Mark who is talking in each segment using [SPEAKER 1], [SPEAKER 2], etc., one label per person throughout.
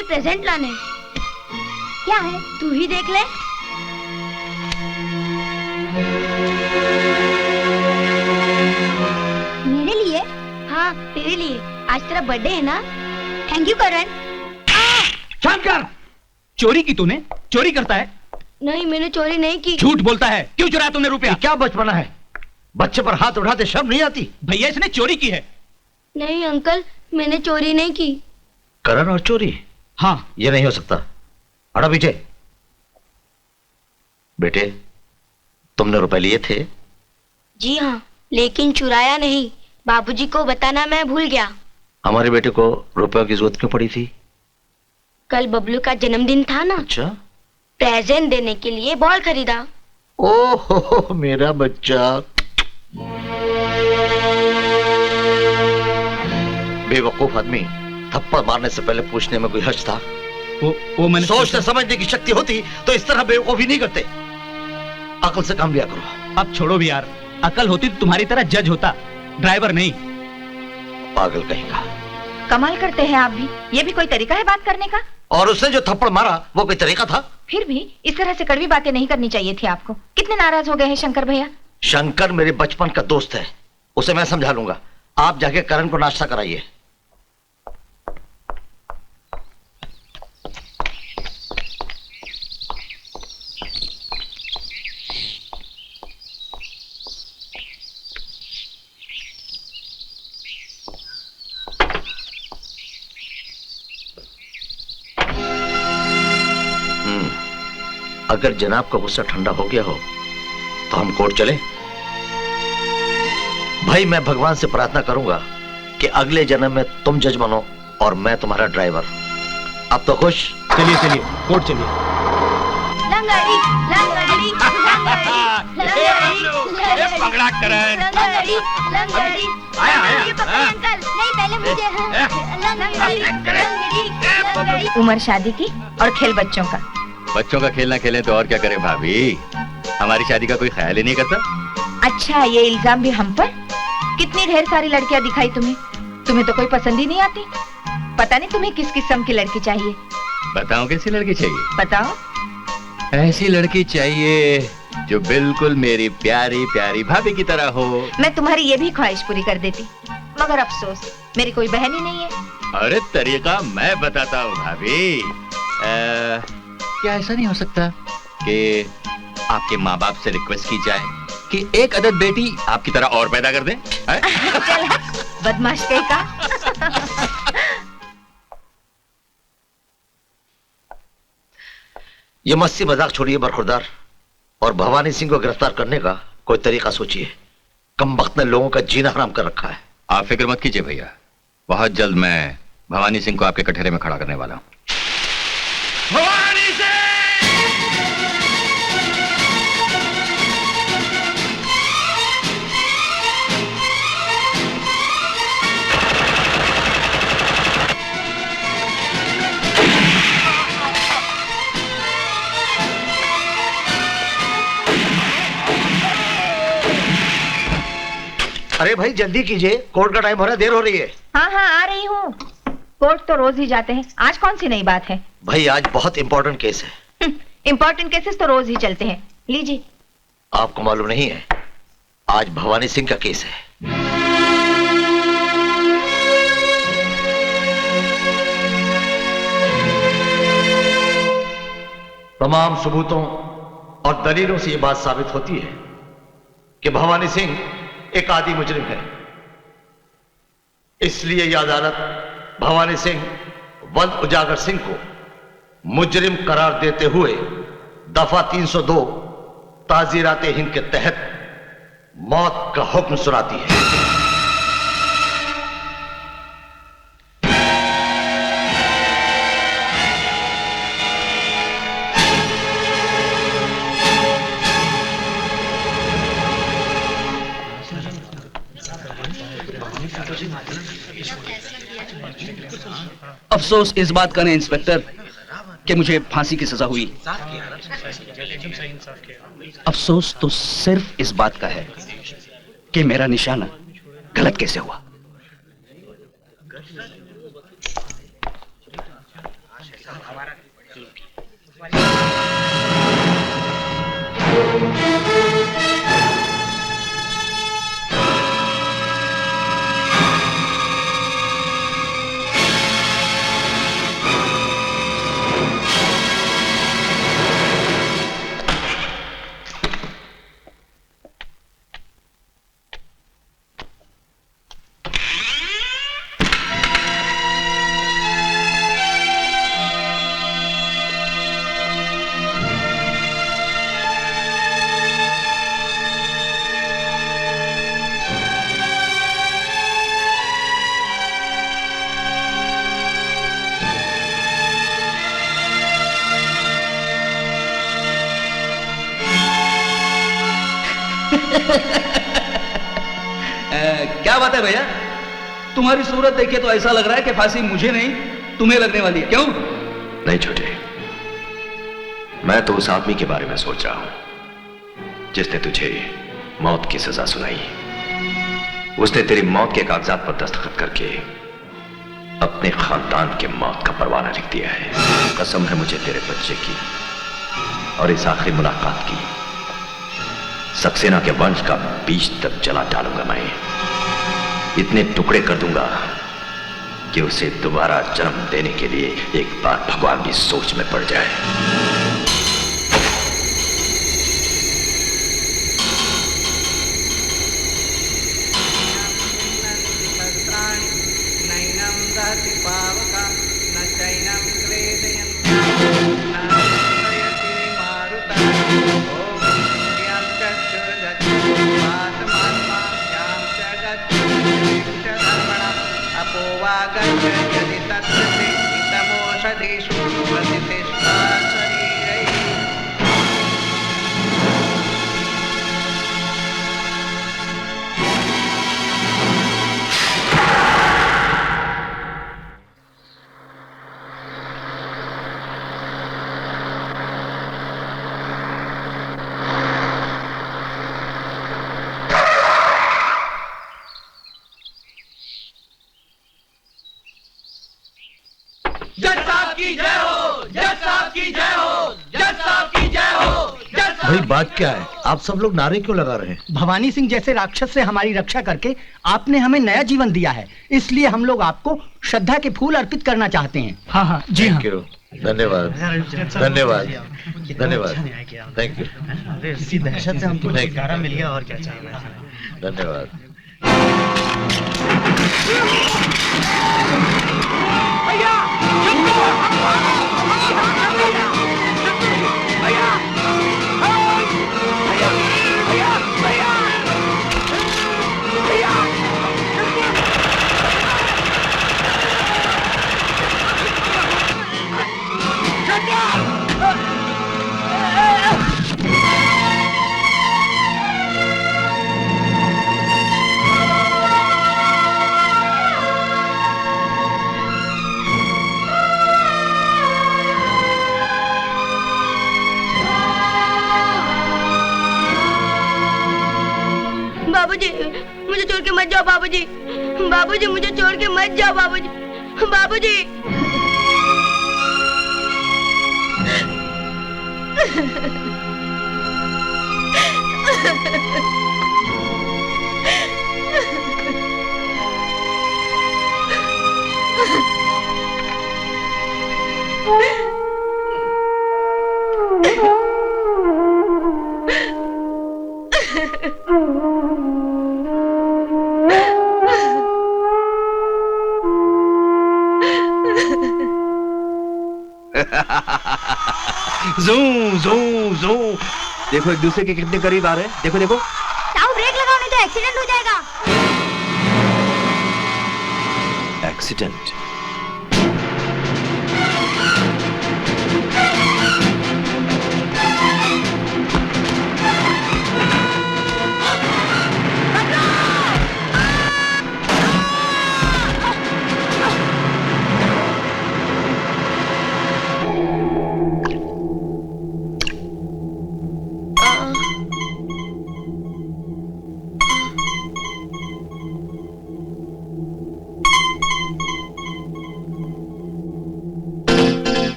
[SPEAKER 1] लिए प्रेजेंट लाने।
[SPEAKER 2] क्या है?
[SPEAKER 1] तू ही देख ले।
[SPEAKER 2] मेरे लिए?
[SPEAKER 1] हाँ तेरे लिए, आज तेरा बर्थडे है ना।
[SPEAKER 2] थैंक यू करण।
[SPEAKER 3] शंकर, चोरी की तूने? चोरी करता है?
[SPEAKER 1] नहीं मैंने चोरी नहीं की।
[SPEAKER 3] झूठ बोलता है। क्यों चुराया तूने रुपया?
[SPEAKER 4] क्या बचपना है, बच्चे पर हाथ उठाते शर्म नहीं आती?
[SPEAKER 3] भैया इसने चोरी की है।
[SPEAKER 1] नहीं अंकल मैंने चोरी नहीं की।
[SPEAKER 4] करण और चोरी?
[SPEAKER 3] हाँ।
[SPEAKER 4] ये नहीं हो सकता। हटो पीछे। बेटे तुमने रुपए लिए थे?
[SPEAKER 1] जी हाँ, लेकिन चुराया नहीं। बाबूजी को बताना मैं भूल गया।
[SPEAKER 4] हमारे बेटे को रुपयों की जरूरत क्यों पड़ी थी?
[SPEAKER 1] कल बबलू का जन्मदिन था ना।
[SPEAKER 4] अच्छा।
[SPEAKER 1] प्रेजेंट देने के लिए बॉल खरीदा।
[SPEAKER 4] ओहो मेरा बच्चा। बेवकूफ आदमी, थप्पड़ मारने से पहले पूछने में कोई हर्ज था?
[SPEAKER 3] वो मैंने
[SPEAKER 4] सोचने समझने की शक्ति होती तो इस तरह बेवकूफी नहीं करते। अकल से काम लिया करो।
[SPEAKER 3] अब छोड़ो भी यार, अकल होती तो तुम्हारी तरह जज होता, ड्राइवर नहीं।
[SPEAKER 4] पागल कहेगा।
[SPEAKER 2] कमाल करते हैं आप भी। ये भी कोई तरीका है बात करने का?
[SPEAKER 4] और उसने जो थप्पड़ मारा वो कोई तरीका था?
[SPEAKER 2] फिर भी इस तरह से कड़वी बातें नहीं करनी चाहिए थी आपको। कितने नाराज हो गए हैं शंकर भैया?
[SPEAKER 4] शंकर मेरे बचपन का दोस्त है, उसे मैं समझा लूंगा। आप जाके करण को नाश्ता कराइए। अगर जनाब का गुस्सा ठंडा हो गया हो तो हम कोर्ट चले। भाई मैं भगवान से प्रार्थना करूंगा कि अगले जन्म में तुम जज बनो और मैं तुम्हारा ड्राइवर। अब तो खुश?
[SPEAKER 3] चलिए चलिए कोर्ट चलिए।
[SPEAKER 1] लंगड़ी लंगड़ी
[SPEAKER 3] पगड़ा करण।
[SPEAKER 1] लंगड़ी लंगड़ी। अंकल नहीं पहले मुझे। लंगड़ी।
[SPEAKER 2] उम्र शादी की और खेल बच्चों का।
[SPEAKER 5] बच्चों का खेलना खेलें तो और क्या करें भाभी, हमारी शादी का कोई ख्याल ही नहीं करता।
[SPEAKER 2] अच्छा ये इल्जाम भी हम पर? कितनी ढेर सारी लड़कियां दिखाई तुम्हें, तुम्हें तो कोई पसंद ही नहीं आती। पता नहीं तुम्हें किस किस्म की लड़की चाहिए।
[SPEAKER 5] बताओ कैसी लड़की चाहिए?
[SPEAKER 2] बताओ।
[SPEAKER 5] ऐसी लड़की चाहिए जो बिल्कुल मेरी प्यारी प्यारी भाभी की तरह हो।
[SPEAKER 2] मैं तुम्हारी ये भी ख्वाहिश पूरी कर देती, मगर अफसोस मेरी कोई बहन ही नहीं है।
[SPEAKER 5] अरे तरीका मैं बताता हूँ भाभी। क्या ऐसा नहीं हो सकता कि आपके माँ बाप से रिक्वेस्ट की जाए कि एक अदद बेटी आपकी तरह और पैदा कर दें?
[SPEAKER 2] चल बदमाश कहीं का।
[SPEAKER 4] ये मस्ती मजाक छोड़िए बरखुरदार, और भवानी सिंह को गिरफ्तार करने का कोई तरीका सोचिए। कमबख्त ने लोगों का जीना हराम कर रखा है।
[SPEAKER 5] आप फिक्र मत कीजिए भैया, बहुत जल्द मैं भवानी सिंह को आपके कटहरे में खड़ा करने वाला हूँ।
[SPEAKER 4] अरे भाई जल्दी कीजिए, कोर्ट का टाइम हो रहा है, देर हो रही है।
[SPEAKER 2] हाँ हाँ आ रही हूँ। कोर्ट तो रोज ही जाते हैं, आज कौन सी नई बात है?
[SPEAKER 4] भाई आज बहुत इंपॉर्टेंट केस है।
[SPEAKER 2] इंपॉर्टेंट केसेस तो रोज ही चलते हैं। लीजिए।
[SPEAKER 4] आपको मालूम नहीं है, आज भवानी सिंह का केस है। तमाम सबूतों और दलीलों से यह बात साबित होती है कि भवानी सिंह एक आदि मुजरिम है। इसलिए यह अदालत भवानी सिंह वल्द उजागर सिंह को मुजरिम करार देते हुए दफा 302 ताजीराते हिंद के तहत मौत का हुक्म सुनाती है।
[SPEAKER 6] अफसोस इस बात का ना इंस्पेक्टर कि मुझे फांसी की सजा हुई। अफसोस तो सिर्फ इस बात का है कि मेरा निशाना गलत कैसे हुआ। क्या बात है भैया, तुम्हारी सूरत देखे तो ऐसा लग रहा है कि फांसी मुझे नहीं तुम्हें लगने वाली है। क्यों?
[SPEAKER 4] नहीं छोटे, मैं तो उस आदमी के बारे में सोच रहा हूं जिसने तुझे मौत की सजा सुनाई। उसने तेरी मौत के कागजात पर दस्तखत करके अपने खानदान के मौत का परवाना लिख दिया है। कसम है मुझे तेरे बच्चे की और इस आखिरी मुलाकात की। सक्सेना के वंश का बीज तक जला डालूंगा मैं, इतने टुकड़े कर दूंगा कि उसे दोबारा जन्म देने के लिए एक बार भगवान की सोच में पड़ जाए।
[SPEAKER 7] भाई बात क्या है? आप सब लोग नारे क्यों लगा रहे हैं?
[SPEAKER 8] भवानी सिंह जैसे राक्षस से हमारी रक्षा करके आपने हमें नया जीवन दिया है, इसलिए हम लोग आपको श्रद्धा के फूल अर्पित करना चाहते हैं।
[SPEAKER 3] हाँ हाँ जी हाँ।
[SPEAKER 7] धन्यवाद धन्यवाद धन्यवाद, थैंक यू।
[SPEAKER 8] इसी दहशत से हमको छुटकारा मिल गया, और क्या चाहिए।
[SPEAKER 7] धन्यवाद।
[SPEAKER 1] बाबूजी, मुझे छोड़ के मत जाओ बाबूजी। बाबूजी, मुझे छोड़ के मत जाओ बाबूजी। बाबूजी।
[SPEAKER 6] जू जू जू, देखो एक दूसरे के कितने करीब आ रहे हैं। देखो देखो,
[SPEAKER 1] ताऊ ब्रेक लगाओ नहीं तो एक्सीडेंट हो जाएगा।
[SPEAKER 4] एक्सीडेंट?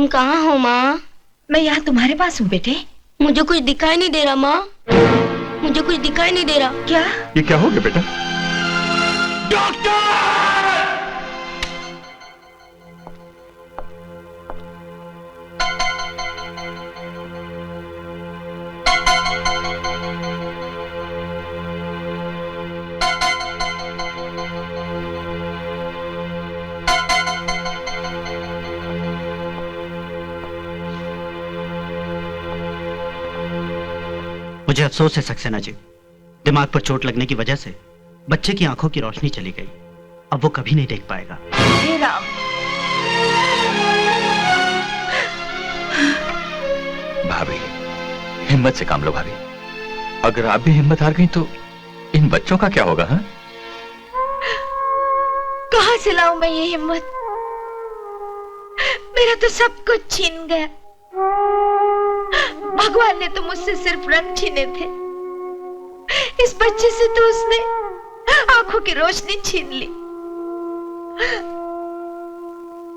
[SPEAKER 1] तुम कहाँ हो माँ?
[SPEAKER 2] मैं यहाँ तुम्हारे पास हूँ बेटे।
[SPEAKER 1] मुझे कुछ दिखाई नहीं दे रहा माँ, मुझे कुछ दिखाई नहीं दे रहा।
[SPEAKER 2] क्या?
[SPEAKER 5] ये क्या हो गया बेटा?
[SPEAKER 8] मुझे अफसोस है सक्सेना जी, दिमाग पर चोट लगने की वजह से बच्चे की आंखों की रोशनी चली गई। अब वो कभी नहीं देख पाएगा।
[SPEAKER 2] हे राम।
[SPEAKER 5] भाभी, हिम्मत से काम लो भाभी। अगर आप भी हिम्मत हार गई तो इन बच्चों का क्या होगा? हाँ?
[SPEAKER 2] कहाँ से लाऊं मैं ये हिम्मत? मेरा तो सब कुछ छीन गया। भगवान ने तो मुझसे सिर्फ रंग छीने थे, इस बच्चे से तो उसने आंखों की रोशनी छीन ली।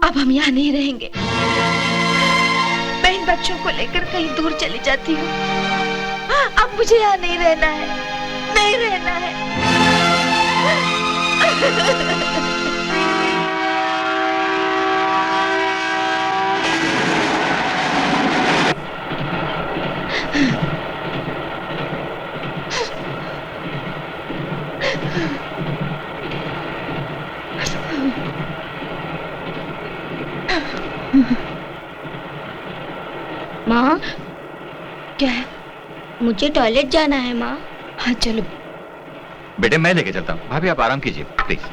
[SPEAKER 2] अब हम यहाँ नहीं रहेंगे। मैं इन बच्चों को लेकर कहीं दूर चली जाती हूँ। अब मुझे यहाँ नहीं रहना है, नहीं रहना है।
[SPEAKER 1] माँ,
[SPEAKER 2] क्या है?
[SPEAKER 1] मुझे टॉयलेट जाना है माँ।
[SPEAKER 2] हाँ चलो।
[SPEAKER 5] बेटे मैं लेके चलता हूँ। भाभी आप आराम कीजिए प्लीज।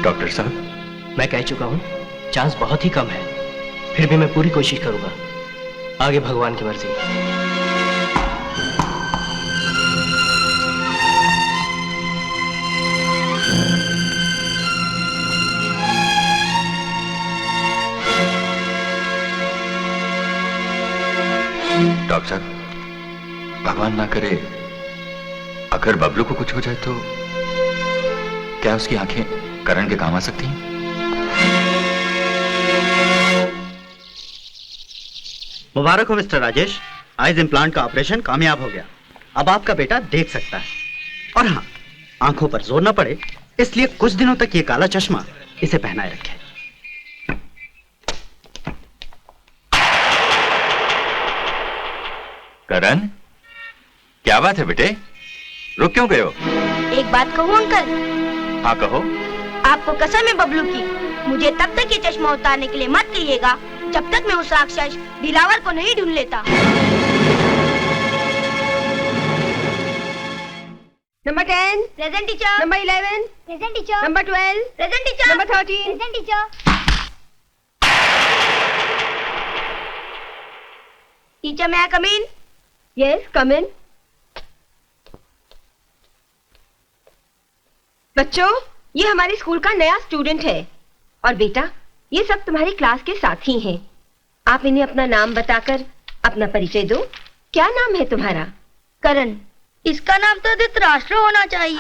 [SPEAKER 5] डॉक्टर साहब,
[SPEAKER 8] मैं कह चुका हूँ चांस बहुत ही कम है, फिर भी मैं पूरी कोशिश करूंगा। आगे भगवान की मर्जी।
[SPEAKER 5] डॉक्टर साहब, भगवान ना करे अगर बबलू को कुछ हो जाए तो क्या उसकी आंखें करण के काम आ सकती हैं?
[SPEAKER 8] मुबारक हो मिस्टर राजेश, आइज इम्प्लांट का ऑपरेशन कामयाब हो गया। अब आपका बेटा देख सकता है। और हाँ, आंखों पर जोर न पड़े इसलिए कुछ दिनों तक ये काला चश्मा इसे पहनाए रखे।
[SPEAKER 5] करण, क्या बात है बेटे? रुक क्यों गए हो?
[SPEAKER 1] एक बात कहूँ अंकल?
[SPEAKER 5] हाँ कहो।
[SPEAKER 1] आपको कसम है बबलू की, मुझे तब तक ये चश्मा उतारने के लिए मत कहिएगा जब तक मैं उस राक्षस दिलावर को नहीं ढूंढ लेता।
[SPEAKER 2] Number 10
[SPEAKER 1] present teacher.
[SPEAKER 2] Number 11
[SPEAKER 1] present teacher.
[SPEAKER 2] Number 12
[SPEAKER 1] present teacher.
[SPEAKER 2] Number 13
[SPEAKER 1] present teacher. Teacher मैं कम इन?
[SPEAKER 2] यस कम इन। बच्चों, ये हमारे स्कूल का नया स्टूडेंट है और बेटा ये सब तुम्हारी क्लास के साथी हैं। आप इन्हें अपना नाम बताकर अपना परिचय दो। क्या नाम है तुम्हारा?
[SPEAKER 1] करण। इसका नाम तो धृतराष्ट्र होना चाहिए।